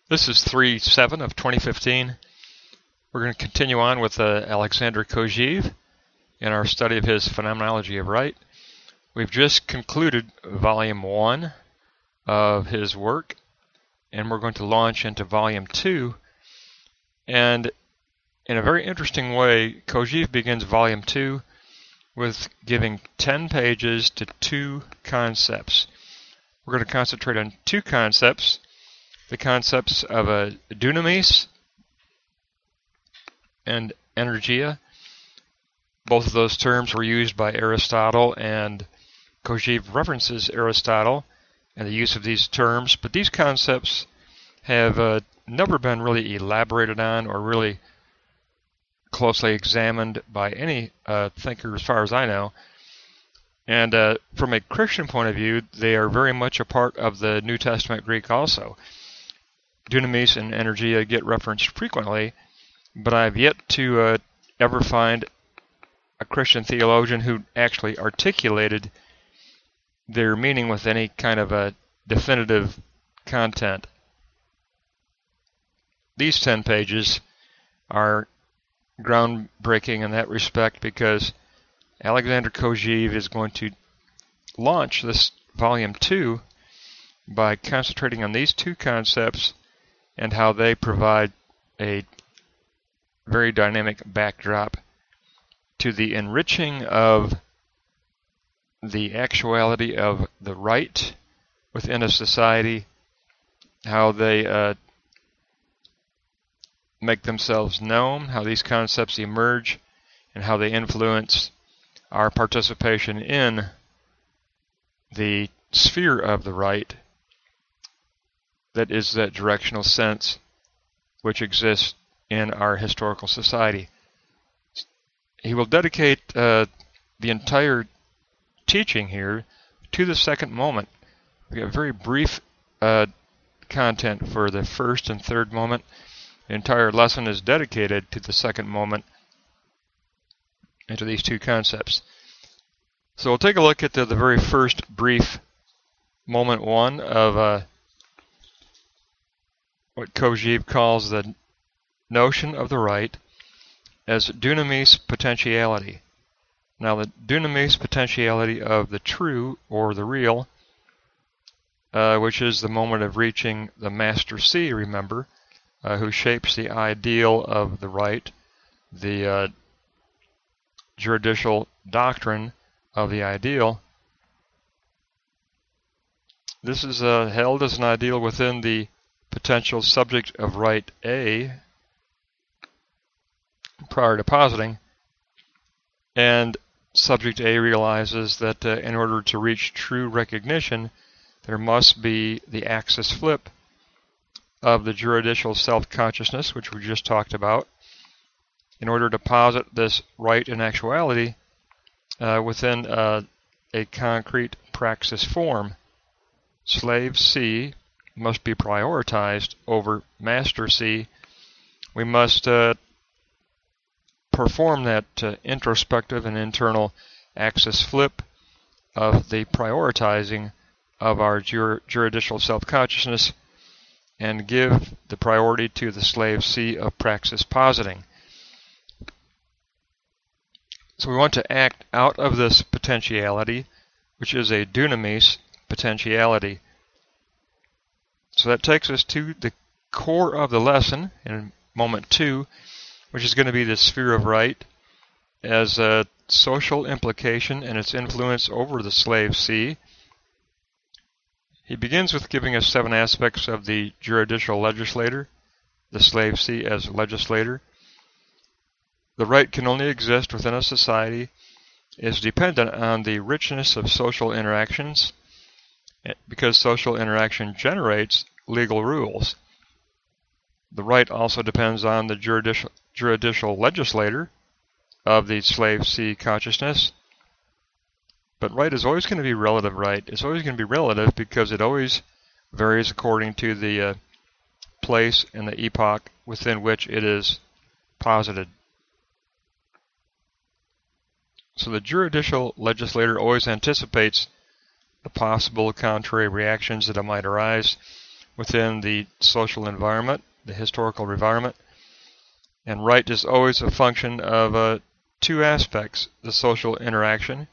This is 3/7 of 2015. We're going to continue on with Alexander Kojeve in our study of his Phenomenology of Right. We've just concluded Volume 1 of his work, and we're going to launch into Volume 2. And in a very interesting way, Kojeve begins Volume 2 with giving 10 pages to two concepts. We're going to concentrate on two concepts. The concepts of Dunamis and Energia. Both of those terms were used by Aristotle, and Kojeve references Aristotle and the use of these terms, but these concepts have never been really elaborated on or really closely examined by any thinker as far as I know. And from a Christian point of view, they are very much a part of the New Testament Greek also. Dunamis and Energia get referenced frequently, but I've yet to ever find a Christian theologian who actually articulated their meaning with any kind of a definitive content. These 10 pages are groundbreaking in that respect because Alexander Kojeve is going to launch this Volume 2 by concentrating on these two concepts and how they provide a very dynamic backdrop to the enriching of the actuality of the right within a society, how they make themselves known, how these concepts emerge, and how they influence our participation in the sphere of the right that is that directional sense which exists in our historical society. He will dedicate the entire teaching here to the second moment. We have very brief content for the first and third moment. The entire lesson is dedicated to the second moment and to these two concepts. So we'll take a look at the very first brief moment one of what Kojeve calls the notion of the right as Dunamis potentiality. Now, the Dunamis potentiality of the true or the real, which is the moment of reaching the Master C, remember, who shapes the ideal of the right, the juridical doctrine of the ideal. This is held as an ideal within the potential subject of right A prior to positing, and subject A realizes that in order to reach true recognition, there must be the axis flip of the juridical self-consciousness, which we just talked about, in order to posit this right in actuality within a concrete praxis form. Slave C must be prioritized over Master C. We must perform that introspective and internal axis flip of the prioritizing of our juridical self-consciousness and give the priority to the slave C of praxis positing. So we want to act out of this potentiality, which is a Dunamis potentiality. So that takes us to the core of the lesson in moment 2, which is going to be the sphere of right as a social implication and its influence over the slave C. He begins with giving us 7 aspects of the juridical legislator, the slave C as legislator. The right can only exist within a society, is dependent on the richness of social interactions, because social interaction generates legal rules. The right also depends on the juridical legislator of the slave C consciousness. But right is always going to be relative right. It's always going to be relative because it always varies according to the place and the epoch within which it is posited. So the juridical legislator always anticipates the possible contrary reactions that might arise within the social environment, the historical environment. And right is always a function of two aspects: the social interaction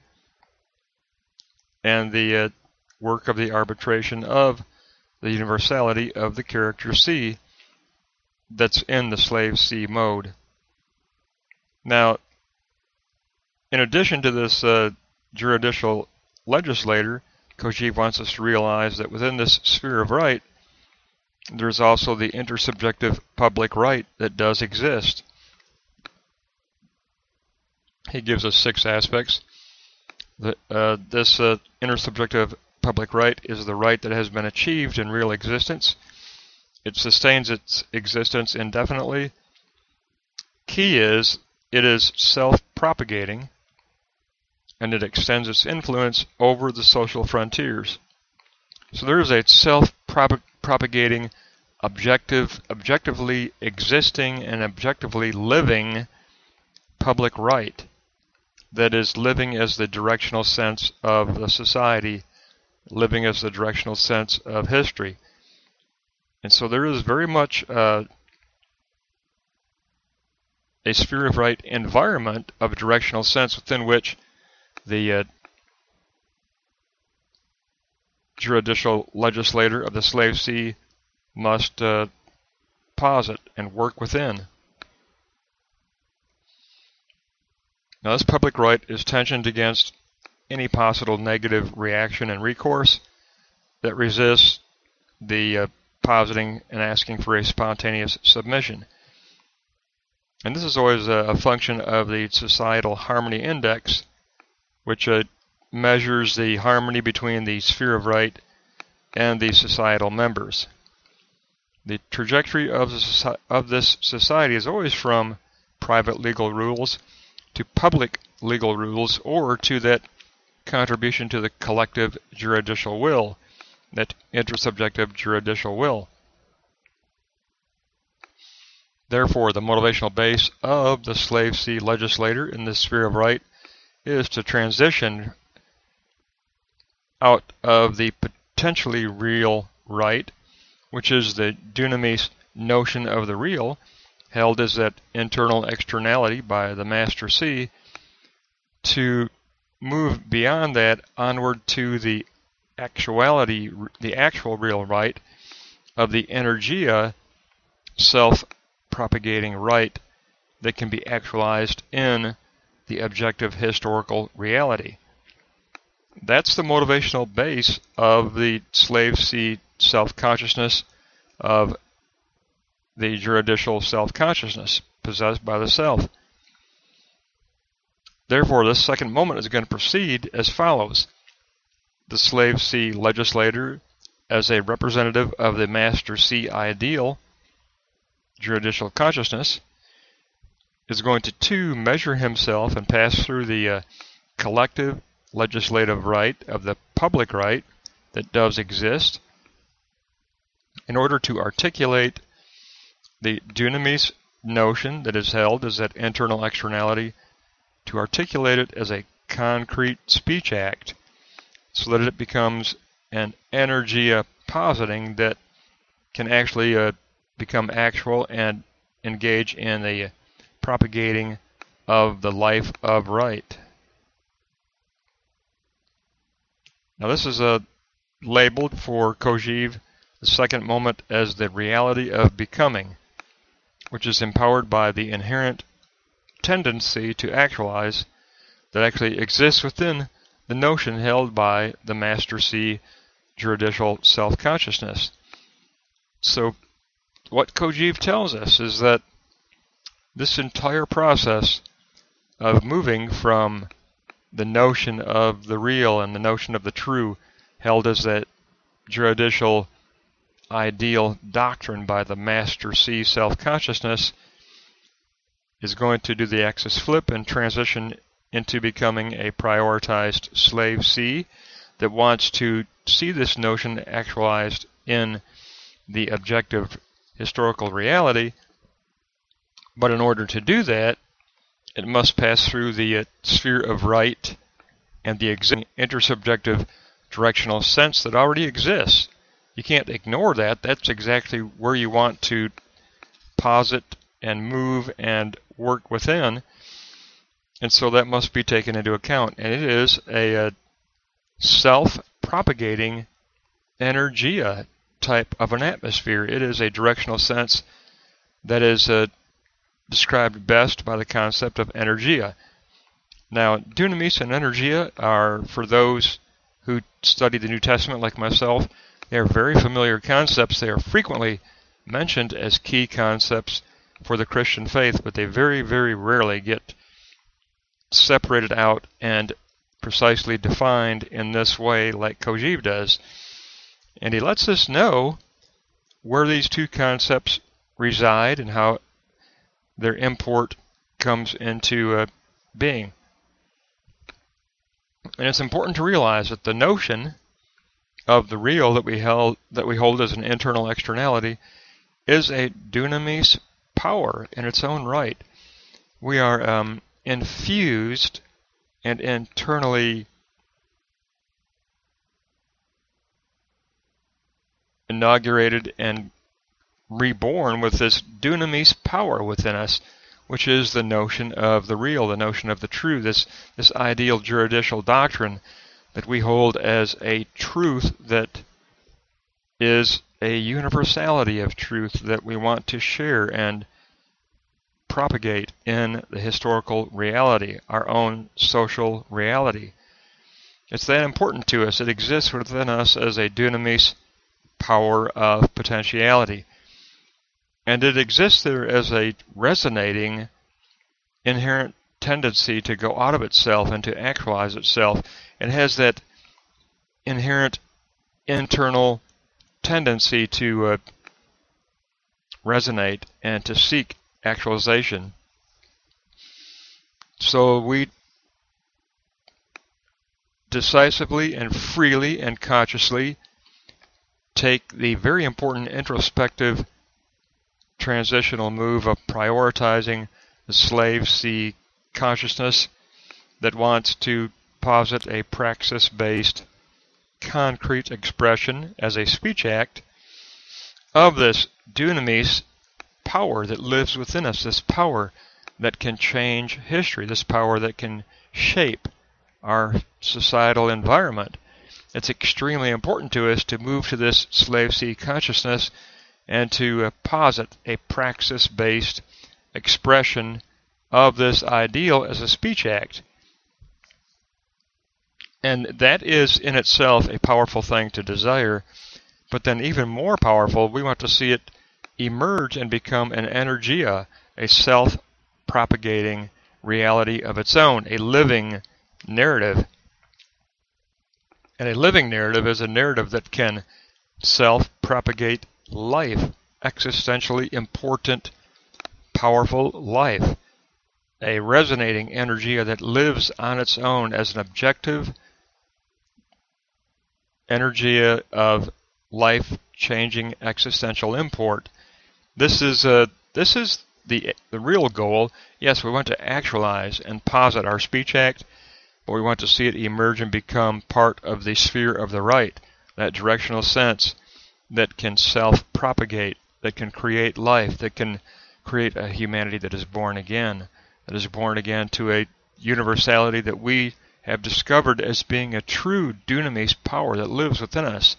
and the work of the arbitration of the universality of the character C that's in the slave C mode. Now, in addition to this juridical legislator, Kojeve wants us to realize that within this sphere of right, there's also the intersubjective public right that does exist. He gives us 6 aspects. This intersubjective public right is the right that has been achieved in real existence. It sustains its existence indefinitely. Key is, it is self-propagating, and it extends its influence over the social frontiers. So there is a self-propagating, objectively existing and objectively living public right that is living as the directional sense of the society, living as the directional sense of history. And so there is very much a sphere of right environment of directional sense within which the juridical legislator of the slave C must posit and work within. Now, this public right is tensioned against any possible negative reaction and recourse that resists the positing and asking for a spontaneous submission. And this is always a function of the societal harmony index, which measures the harmony between the sphere of right and the societal members. The trajectory of this society is always from private legal rules to public legal rules, or to that contribution to the collective juridical will, that intersubjective juridical will. Therefore, the motivational base of the slave C legislator in this sphere of right is to transition out of the potentially real right, which is the Dunamis notion of the real, held as that internal externality by the Master C, to move beyond that onward to the actuality, the actual real right of the Energia, self-propagating right that can be actualized in the objective historical reality. That's the motivational base of the slave C self-consciousness, of the juridical self-consciousness possessed by the self. Therefore, this second moment is going to proceed as follows. The slave C legislator, as a representative of the Master C ideal, juridical consciousness, is going to measure himself and pass through the collective legislative right of the public right that does exist in order to articulate the Dunamis notion that is held as that internal externality, to articulate it as a concrete speech act so that it becomes an energia positing that can actually become actual and engage in the propagating of the life of right. Now, this is labeled for Kojeve, the second moment, as the reality of becoming, which is empowered by the inherent tendency to actualize that actually exists within the notion held by the Master C juridical self-consciousness. So what Kojeve tells us is that this entire process of moving from the notion of the real and the notion of the true held as that juridical ideal doctrine by the Master C self-consciousness is going to do the axis flip and transition into becoming a prioritized slave C that wants to see this notion actualized in the objective historical reality. But in order to do that, it must pass through the sphere of right and the existing intersubjective directional sense that already exists You can't ignore that. That's exactly where you want to posit and move and work within. And so that must be taken into account. And it is a self-propagating energia type of an atmosphere. It is a directional sense that is described best by the concept of energia. Now, Dunamis and Energia are, for those who study the New Testament like myself, they are very familiar concepts. They are frequently mentioned as key concepts for the Christian faith, but they very, very rarely get separated out and precisely defined in this way like Kojeve does. And he lets us know where these two concepts reside and how their import comes into being. And it's important to realize that the notion of the real that we hold as an internal externality is a dunamis power in its own right. We are infused and internally inaugurated and reborn with this dunamis power within us, which is the notion of the real, the notion of the true, this ideal juridical doctrine that we hold as a truth that is a universality of truth that we want to share and propagate in the historical reality, our own social reality. It's that important to us. It exists within us as a dunamis power of potentiality. And it exists there as a resonating inherent tendency to go out of itself and to actualize itself. It has that inherent internal tendency to resonate and to seek actualization. So we decisively and freely and consciously take the very important introspective transitional move of prioritizing the slave sea consciousness that wants to posit a praxis-based concrete expression as a speech act of this dunamis power that lives within us, this power that can change history, this power that can shape our societal environment. It's extremely important to us to move to this slave sea consciousness and to posit a praxis-based expression of this ideal as a speech act. And that is in itself a powerful thing to desire, but then even more powerful, we want to see it emerge and become an energia, a self-propagating reality of its own, a living narrative. And a living narrative is a narrative that can self-propagate life, existentially important, powerful life. A resonating energia that lives on its own as an objective energia of life-changing existential import. This is the real goal. Yes, we want to actualize and posit our speech act, but we want to see it emerge and become part of the sphere of the right, that directional sense that can self-propagate, that can create life, that can create a humanity that is born again to a universality that we have discovered as being a true dunamis power that lives within us.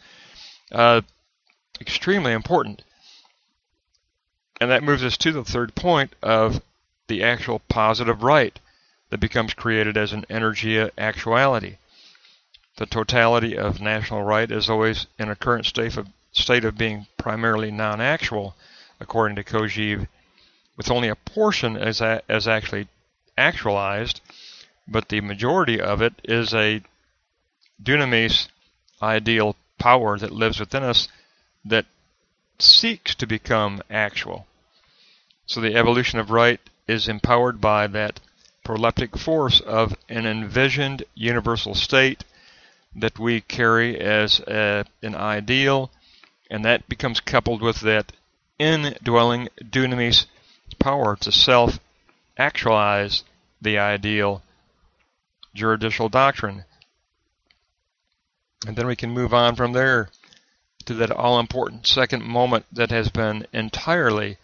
Extremely important. And that moves us to the third point of the actual positive right that becomes created as an energia actuality. The totality of national right is always in a current state of being primarily non-actual, according to Kojeve, with only a portion as actually actualized, but the majority of it is a dunamis ideal power that lives within us that seeks to become actual. So the evolution of right is empowered by that proleptic force of an envisioned universal state that we carry as an ideal, and that becomes coupled with that indwelling dunamis power to self-actualize the ideal juridical doctrine. And then we can move on from there to that all-important second moment that has been entirely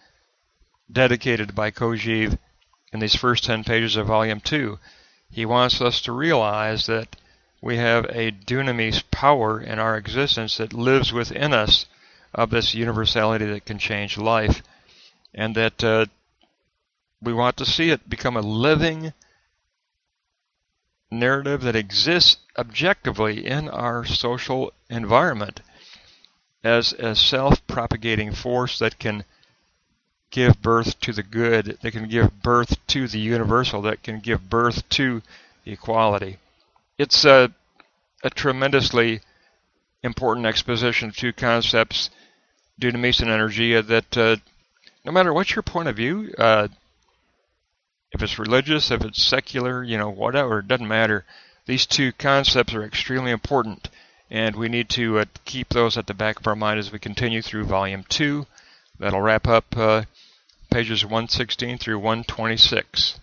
dedicated by Kojeve in these first 10 pages of Volume 2. He wants us to realize that we have a Dunamis power in our existence that lives within us, of this universality that can change life, and that we want to see it become a living narrative that exists objectively in our social environment as a self-propagating force that can give birth to the good, that can give birth to the universal, that can give birth to equality. It's a tremendously important exposition of two concepts, Dunamis and Energia, that no matter what's your point of view, if it's religious, if it's secular, whatever, it doesn't matter. These two concepts are extremely important, and we need to keep those at the back of our mind as we continue through Volume 2. That'll wrap up pages 116 through 126.